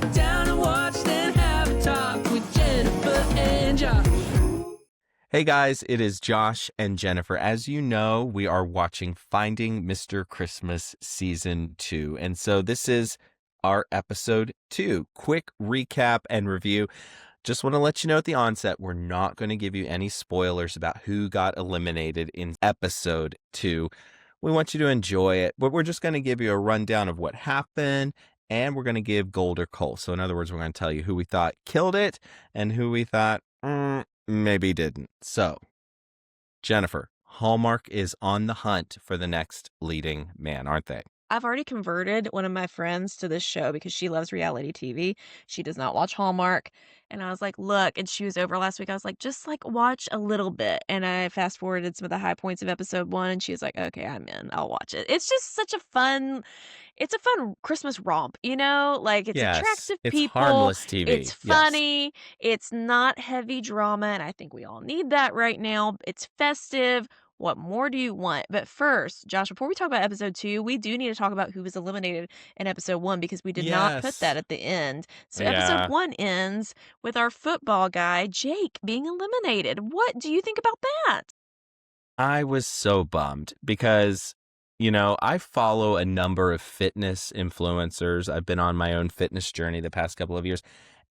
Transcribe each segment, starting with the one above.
Sit down and watch, then have a talk with Jennifer and Josh. Hey guys, it is Josh and Jennifer. As you know, we are watching Finding Mr. Christmas Season 2. And so this is our episode 2. Quick recap and review. Just want to let you know at the onset, we're not going to give you any spoilers about who got eliminated in episode 2. We want you to enjoy it, but we're just going to give you a rundown of what happened, and we're going to give gold or coal. So in other words, we're going to tell you who we thought killed it and who we thought maybe didn't. So, Jennifer, Hallmark is on the hunt for the next leading man, aren't they? I've already converted one of my friends to this show because she loves reality TV. She does not watch Hallmark. And I was like, look, and she was over last week. I was like, just like watch a little bit. And I fast forwarded some of the high points of episode 1 and she was like, okay, I'm in. I'll watch it. It's just such a fun Christmas romp, you know? Like it's Yes, attractive it's people. harmless TV. It's Yes. funny. It's not heavy drama. And I think we all need that right now. It's festive. What more do you want? But first, Josh, before we talk about episode 2, we do need to talk about who was eliminated in episode 1 because we did not put that Yes. at the end. So Yeah. episode 1 ends with our football guy, Jake, being eliminated. What do you think about that? I was so bummed because, I follow a number of fitness influencers. I've been on my own fitness journey the past couple of years.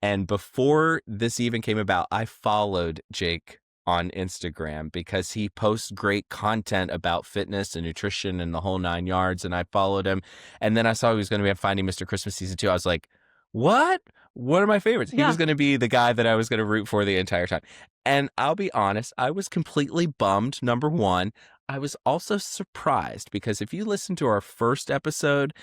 And before this even came about, I followed Jake on Instagram because he posts great content about fitness and nutrition and the whole 9 yards. And I followed him. And then I saw he was going to be Finding Mr. Christmas Season 2. I was like, what? One of my favorites. He was going to be the guy that I was going to root for the entire time. And I'll be honest, I was completely bummed, number one. I was also surprised because if you listen to our first episode,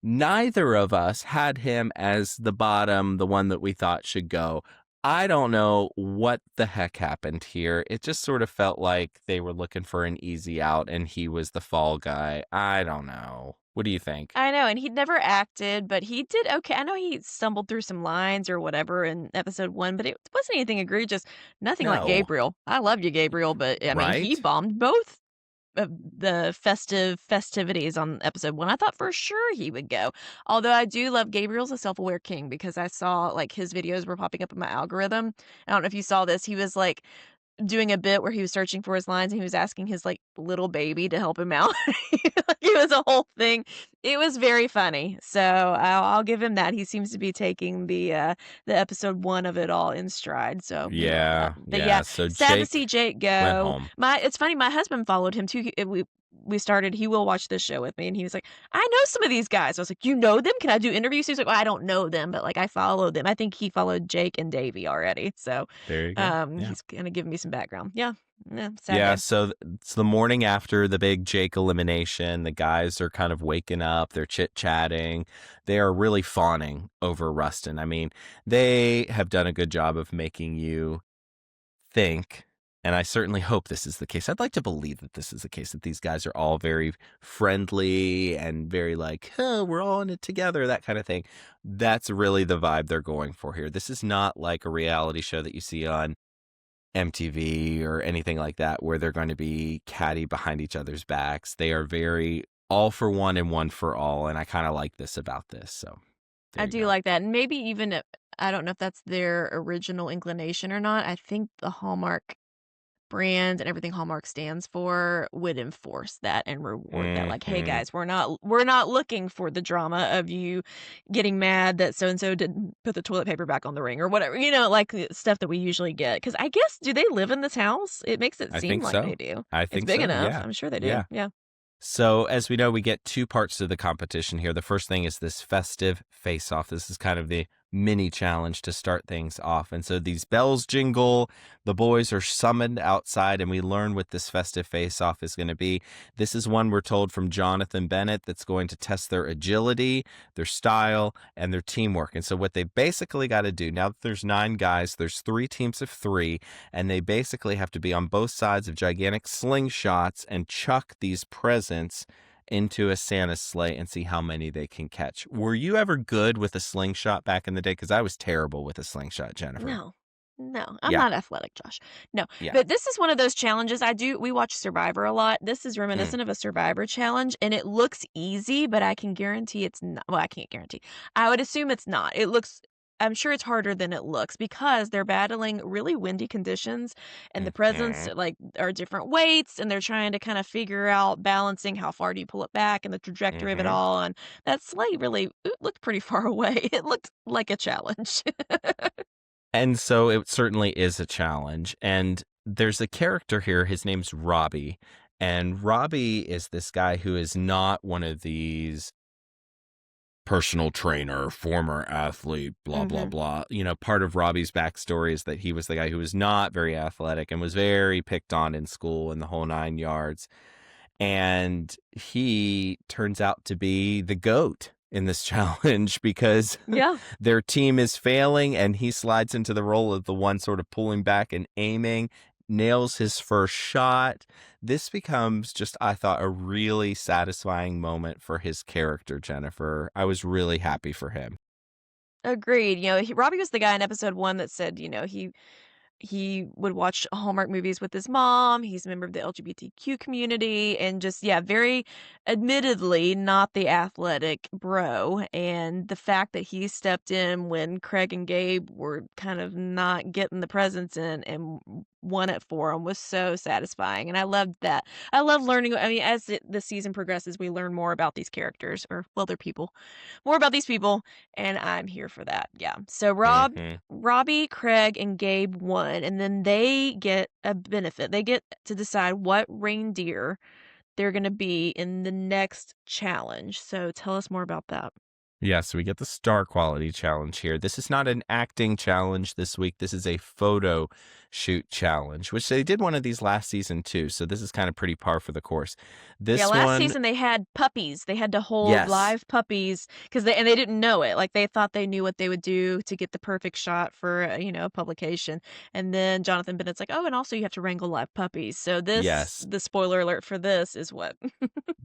neither of us had him as the bottom, the one that we thought should go. I don't know what the heck happened here. It just sort of felt like they were looking for an easy out and he was the fall guy. I don't know. What do you think? I know, and he'd never acted, but he did okay. I know he stumbled through some lines or whatever in episode 1, but it wasn't anything egregious. Nothing like No. Gabriel. I love you, Gabriel, but I mean, he Right? bombed both of the festivities on episode 1. I thought for sure he would go. Although I do love Gabriel's a self-aware king because I saw like his videos were popping up in my algorithm. I don't know if you saw this. He was like doing a bit where he was searching for his lines and he was asking his like little baby to help him out. It was a whole thing. It was very funny. So I'll give him that. He seems to be taking the episode 1 of it all in stride. So we love Yeah. that. But Yeah. So sad to Jake see Jake went go. home. It's funny. My husband followed him too. We started. He will watch this show with me, and he was like, "I know some of these guys." I was like, "You know them? Can I do interviews?" He's like, "Well, I don't know them, but like I follow them." I think he followed Jake and Davey already. So There you go. Yeah. he's gonna give me some background. Yeah. Sad Yeah, day. so it's the morning after the big Jake elimination. The guys are kind of waking up. They're chit-chatting. They are really fawning over Rustin. I mean, they have done a good job of making you think, and I certainly hope this is the case. I'd like to believe that this is the case, that these guys are all very friendly and very like, we're all in it together, that kind of thing. That's really the vibe they're going for here. This is not like a reality show that you see on MTV or anything like that where they're going to be catty behind each other's backs. They are very all for one and one for all, and I kind of like this about this. So there I you do go. like that. And maybe even I don't know if that's their original inclination or not. I think the Hallmark brand and everything Hallmark stands for would enforce that and reward that. Like, hey Mhm. guys, we're not looking for the drama of you getting mad that so and so didn't put the toilet paper back on the ring or whatever. Like the stuff that we usually get. Because I guess do they live in this house? It makes it I seem think like so. they do. I It's think big so. enough. Yeah. I'm sure they do. Yeah. Yeah. So, as we know, we get two parts to the competition here. The first thing is this festive face-off. This is kind of the mini challenge to start things off. And so these bells jingle, the boys are summoned outside, and we learn what this festive face-off is going to be. This is one we're told from Jonathan Bennett that's going to test their agility, their style, and their teamwork. And so what they basically got to do, now that there's 9 guys, there's 3 teams of 3, and they basically have to be on both sides of gigantic slingshots and chuck these presents into a Santa's sleigh and see how many they can catch. Were you ever good with a slingshot back in the day? Because I was terrible with a slingshot, Jennifer. No, I'm Yeah. not athletic, Josh. No, Yeah. but this is one of those challenges we watch Survivor a lot. This is reminiscent of a Survivor challenge, and it looks easy, but I can guarantee it's not. Well, I can't guarantee. I would assume it's not. It looks I'm sure it's harder than it looks because they're battling really windy conditions and the presents Mhm, like are different weights and they're trying to kind of figure out balancing how far do you pull it back and the trajectory of it mhm. all. And that sleigh really it looked pretty far away. It looked like a challenge. And so it certainly is a challenge. And there's a character here. His name's Robbie. And Robbie is this guy who is not one of these personal trainer, former athlete, blah, blah, hmm blah. Part of Robbie's backstory is that he was the guy who was not very athletic and was very picked on in school and the whole 9 yards. And he turns out to be the GOAT in this challenge because Yeah. their team is failing and he slides into the role of the one sort of pulling back and aiming, nails his first shot. This becomes just, I thought, a really satisfying moment for his character, Jennifer. I was really happy for him. Agreed. Robbie was the guy in episode 1 that said, he would watch Hallmark movies with his mom. He's a member of the LGBTQ community and just, yeah, very admittedly not the athletic bro. And the fact that he stepped in when Craig and Gabe were kind of not getting the presents in and won it for him was so satisfying. And I loved that. I love learning. I mean, as the season progresses, we learn more about these characters, or, well, they're people, more about these people. And I'm here for that. Yeah. So, Hmm. Robbie, Craig, and Gabe won, and then they get a benefit. They get to decide what reindeer they're gonna be in the next challenge. So tell us more about that. Yeah, so we get the star quality challenge here. This is not an acting challenge this week. This is a photo shoot challenge, which they did one of these last season too. So this is kind of pretty par for the course. Yeah, This last one, season they had puppies. They had to hold yes, live puppies because they didn't know it. Like they thought they knew what they would do to get the perfect shot for a publication. And then Jonathan Bennett's like, "Oh, and also you have to wrangle live puppies." So yes. the spoiler alert for this is what?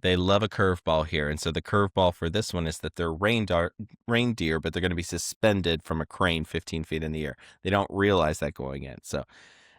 They love a curveball here. And so the curveball for this one is that they're reindeer, but they're going to be suspended from a crane 15 feet in the air. They don't realize that going in. So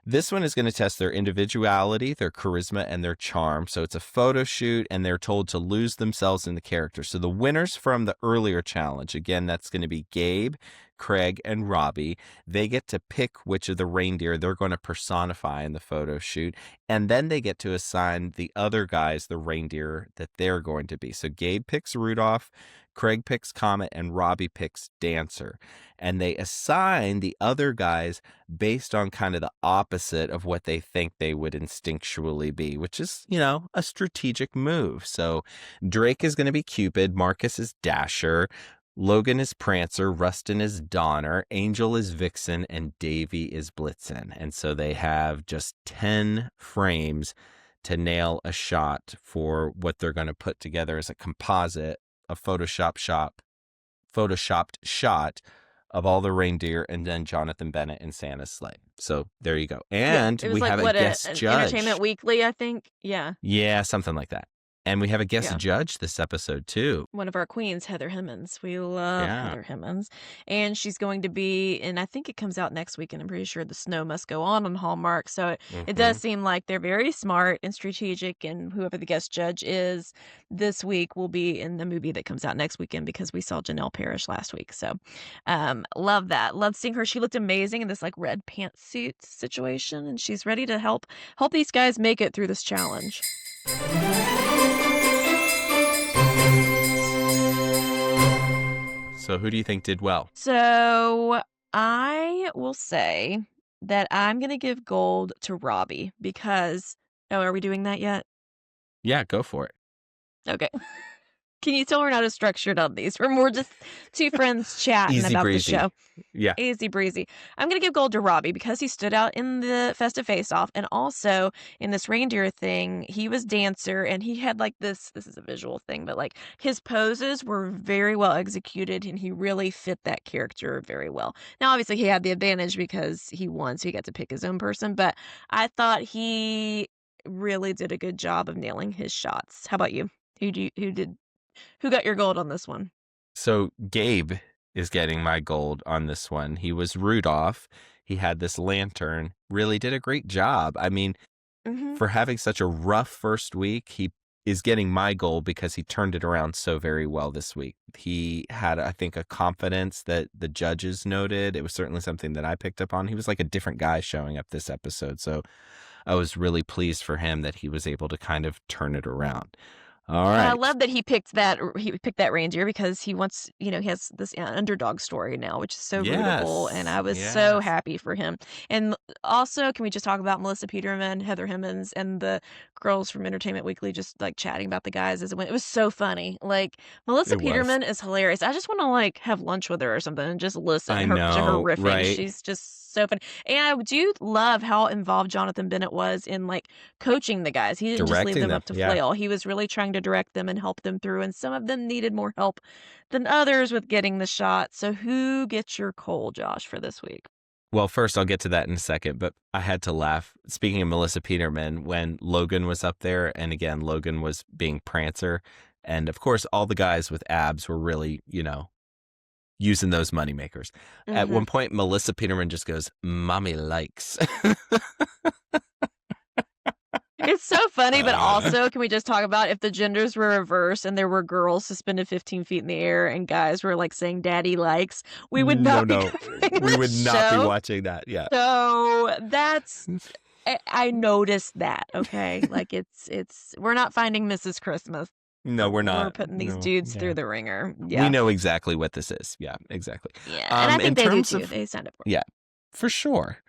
this one is going to test their individuality, their charisma, and their charm. So it's a photo shoot, and they're told to lose themselves in the character. So the winners from the earlier challenge, again, that's going to be Gabe, Craig, and Robbie. They get to pick which of the reindeer they're going to personify in the photo shoot. And then they get to assign the other guys the reindeer that they're going to be. So Gabe picks Rudolph, Craig picks Comet, and Robbie picks Dancer. And they assign the other guys based on kind of the opposite of what they think they would instinctually be, which is, a strategic move. So Drake is going to be Cupid, Marcus is Dasher, Logan is Prancer, Rustin is Donner, Angel is Vixen, and Davy is Blitzen. And so they have just 10 frames to nail a shot for what they're going to put together as a composite, a photoshopped shot of all the reindeer and then Jonathan Bennett and Santa's sleigh. So there you go. Yeah, And it was we like have a what guest an Entertainment judge. Weekly, I think. Yeah. Yeah, something like that. And we have a guest Yeah. judge this episode too. One of our queens, Heather Hemmons. We love Yeah. Heather Hemmons. And she's going to be, and I think it comes out next week, and I'm pretty sure The Snow Must Go On Hallmark. So it Hmm. does seem like they're very smart and strategic, and whoever the guest judge is this week will be in the movie that comes out next weekend because we saw Janelle Parrish last week. So love that. Love seeing her. She looked amazing in this like red pantsuit situation, and she's ready to help these guys make it through this challenge. So who do you think did well? So I will say that I'm gonna give gold to Robbie because are we doing that yet? Yeah, go for it. Okay. Can you tell we're not as structured on these? We're more just two friends chatting Easy about the breezy. show. Yeah. Easy breezy. I'm gonna give gold to Robbie because he stood out in the festive face-off, and also in this reindeer thing, he was Dancer, and he had like this is a visual thing, but like his poses were very well executed, and he really fit that character very well. Now, obviously, he had the advantage because he won, so he got to pick his own person, but I thought he really did a good job of nailing his shots. How about you? Who got your gold on this one? So Gabe is getting my gold on this one. He was Rudolph. He had this lantern, really did a great job. I mean, Mhm. for having such a rough first week, he is getting my goal because he turned it around so very well this week. He had, I think, a confidence that the judges noted. It was certainly something that I picked up on. He was like a different guy showing up this episode. So I was really pleased for him that he was able to kind of turn it around. All And I right. love that he picked that reindeer because he wants, he has this underdog story now, which is so rootable, and Yes. I was so happy for him. And also, can we just talk about Melissa Peterman, Heather Hemmons, and the girls from Entertainment Weekly just like chatting about the guys as it went? It was so funny. Like, Melissa It was. Peterman is hilarious. I just want to like have lunch with her or something and just listen I to her know, riffing. right? She's just so funny. And I do love how involved Jonathan Bennett was in like coaching the guys. He didn't just leave Directing them them. up to Yeah. flail. He was really trying to direct them and help them through, and some of them needed more help than others with getting the shot. So who gets your coal, Josh, for this week? Well, first, I'll get to that in a second, but I had to laugh. Speaking of Melissa Peterman, when Logan was up there, and again, Logan was being Prancer. And of course, all the guys with abs were really, using those moneymakers. At one point, Melissa Peterman just goes, "Mommy likes." It's so funny, but also, can we just talk about if the genders were reversed and there were girls suspended 15 feet in the air and guys were like saying "Daddy likes," we would not be covering we the would not be show. watching that. Yeah. So that's I noticed that. Okay, like it's we're not finding Mrs. Christmas. No, we're not. We're putting these No, dudes yeah. through the ringer. We Yeah, know exactly what this is. Yeah, exactly. yeah, and I think in they do terms too. of, They signed up for it. yeah, for sure.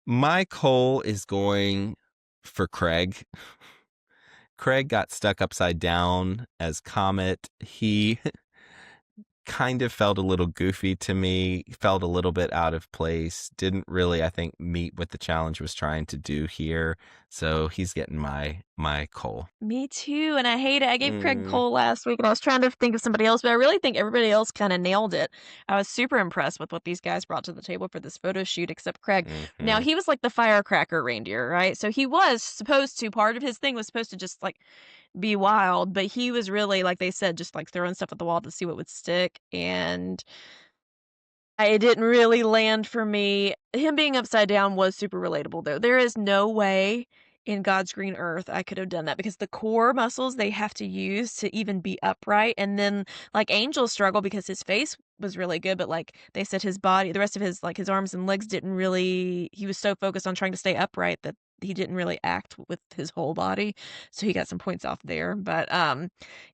My coal is going for Craig. Craig got stuck upside down as Comet. He kind of felt a little goofy to me, felt a little bit out of place, didn't really, I think, meet what the challenge was trying to do here. So he's getting my coal. Me too, and I hate it. I gave Craig Cole last week, and I was trying to think of somebody else, but I really think everybody else kind of nailed it. I was super impressed with what these guys brought to the table for this photo shoot, except Craig. Now, he was like the firecracker reindeer, right? So he was supposed to, part of his thing was supposed to just like be wild, but he was really, like they said, just like throwing stuff at the wall to see what would stick, and it didn't really land for me. Him being upside down was super relatable, though. There is no way in God's green earth I could have done that, because the core muscles they have to use to even be upright. And then like Angel struggled because his face was really good, but like they said, his body, the rest of his, like his arms and legs didn't really, he was so focused on trying to stay upright that he didn't really act with his whole body. So he got some points off there. But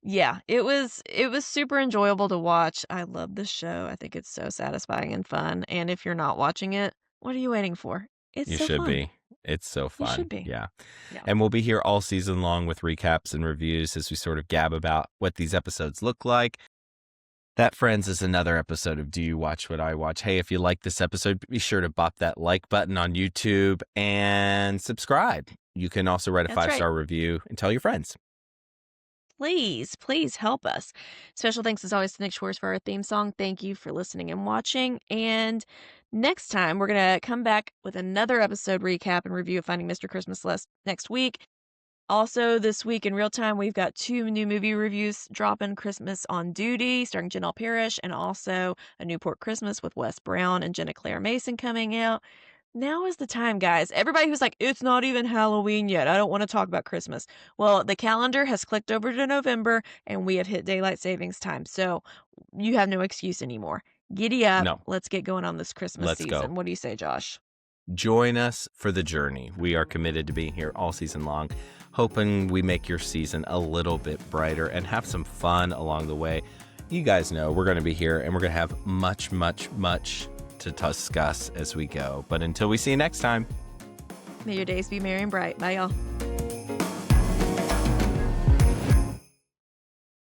yeah, it was super enjoyable to watch. I love this show. I think it's so satisfying and fun. And if you're not watching it, what are you waiting for? It's You so should fun. be. It's so fun. You should be. Yeah. Yeah. And we'll be here all season long with recaps and reviews as we sort of gab about what these episodes look like. That, friends, is another episode of Do You Watch What I Watch? Hey, if you like this episode, be sure to bop that like button on YouTube and subscribe. You can also write a That's 5-star right. review and tell your friends. Please help us. Special thanks as always to Nick Schwartz for our theme song. Thank you for listening and watching. And next time, we're going to come back with another episode recap and review of Finding Mr. Christmas next week. Also, this week in real time, we've got 2 new movie reviews dropping: Christmas on Duty, starring Janelle Parrish, and also A Newport Christmas with Wes Brown and Jenna Claire Mason coming out. Now is the time, guys. Everybody who's like, it's not even Halloween yet, I don't want to talk about Christmas. Well, the calendar has clicked over to November, and we have hit daylight savings time. So you have no excuse anymore. Giddy up. No. Let's get going on this Christmas Let's season. go. What do you say, Josh? Join us for the journey. We are committed to being here all season long, hoping we make your season a little bit brighter and have some fun along the way. You guys know we're going to be here, and we're going to have much to discuss as we go. But until we see you next time, May your days be merry and bright. Bye, y'all.